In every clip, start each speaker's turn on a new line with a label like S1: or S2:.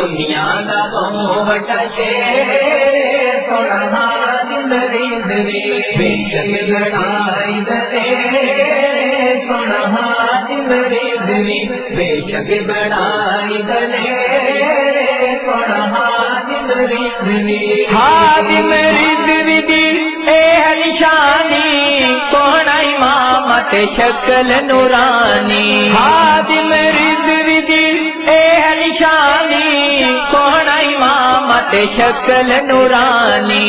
S1: सुनिया दा बहु वटा शेर सोना हाजिम रिजवी बेशक बड़ाई दले सोना हाजिम रिजवी बेशक बड़ाई दले सोना हाजिम रिजवी हाजिम रिजवी दी ए निशानी सोना इमामत शक्ल नूरानी हाजिम रिजवी दी ए निशानी सोना इमामत शक्ल नूरानी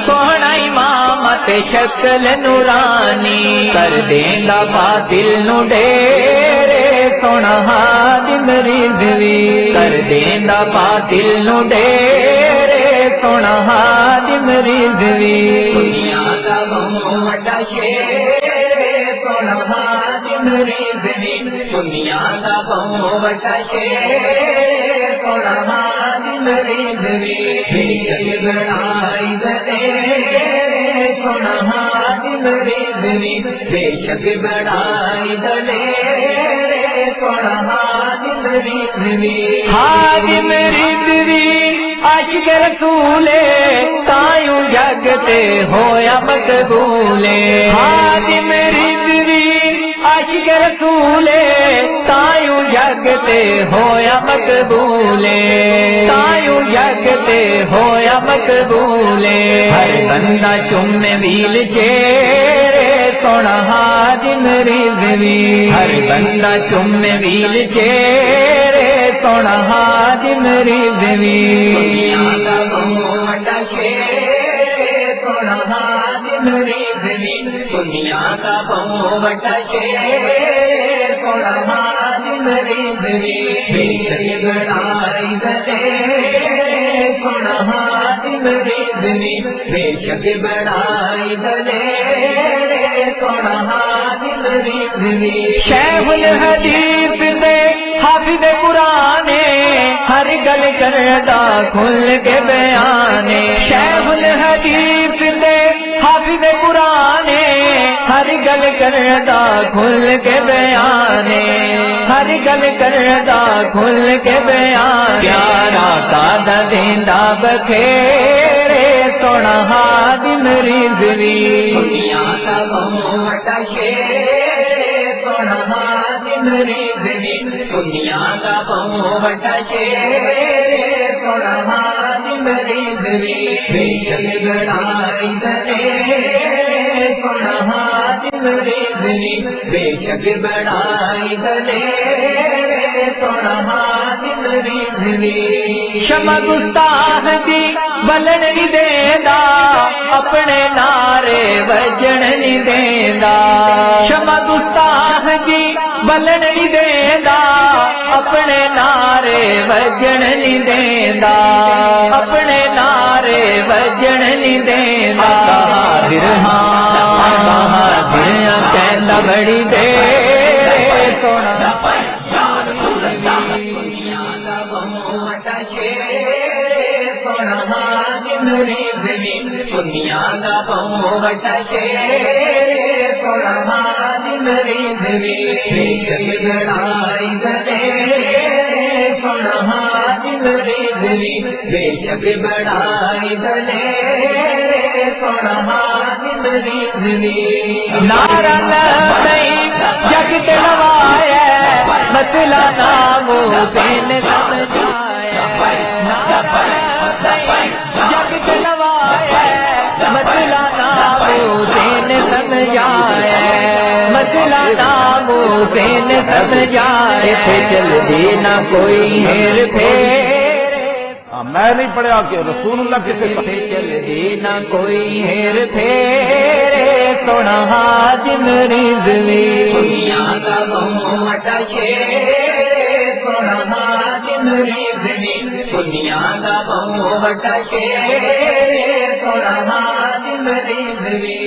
S1: सोना इमामत शक्ल नूरानी कर देंदा बातिल नु डेरे सोना हाजिम रिजवी कर देंदा बातिल नु डेरे सोना हाजिम रिजवी सुनिया दा बहु वड्डा शेर सोना हाजिम रिजवी सुनिया दा बहु वड्डा शेर सोना हाजिम रिजवी बेशक बड़ाई दले सोना हाजिम रिजवी बेशक बड़ाई दले सोना हाजिम रिजवी हाजिम रिजवी आशिक रसूले तायूं जगते होया मकबूले हाजिम रिजवी आशिक रसूले तायूं जगते होया मकबूले तायूं जगते होया मकबूले हर बंदा चुम्मे व्हील चेरे सोना हाजिम रिजवी हर बंदा चुम्मे व्हील चेरे सोना हाजिम रिजवी सुनिया दा बहु वड्डा शेर सोना हाजिम रिजवी सुनिया दा बहु वड्डा शेर सोना हाजिम रिजवी बेशक बड़ाई दले सोना हाजिम रिजवी बेशक बड़ाई दले सोना हाजिम रिजवी शेखुल हदीस दे हाफिज कुराने हर गल करदा खुल के बयाने शेखुल हदीस दे हाफिज कुराने हर गल करदा खुल के बयाने हर गल करदा खुल के बयान प्यारा कादा देंदा बखेरे सोना हाजिम रिजवी सुनिया दा बहु वड्डा शेर सोना हाजिम रिजवी सुनिया दा बहु वड्डा शेर सोना हाजिम रिजवी बेशक बड़ाई दले सोना हाजिम रिजवी बेशक बड़ाई दले सोना हाजिम रिजवी शमा गुस्ताख दी बलन नहीं देंदा अपने नारे वजन नहीं देंदा शमा गुस्ताख दी बलन नहीं देंदा अपने नारे वजन नहीं देंदा अपने नारे वजन नहीं देंदा बहादिर कहंदा बड़ी देर सोना सुनिया दा बहु वड्डा शेर सोना हाजिम रिजवी सुनिया दा बहु वड्डा शेर सोना हाजिम रिजवी बेशक बड़ाई दले सोना हाजिम रिजवी बेशक बड़ाई दले सोना हाजिम रिजवी नारा नहीं जग ते नवाया मसला नाम हुसैन समझाया जग से नवाया मसला नाम हुसैन समझाया मसला नाम हुसैन समझाए थे जल्दी ना कोई हेर फेर
S2: मैं नहीं पढ़ा कि रसूलुल्लाह किसे
S1: जल्दी ना कोई हेर फेर सोना हाजिम रिजवी सुनिया दा बहु वड्डा शेर सोना हाजिम रिजवी सुनिया दा बहु वड्डा शेर सोना हाजिम रिजवी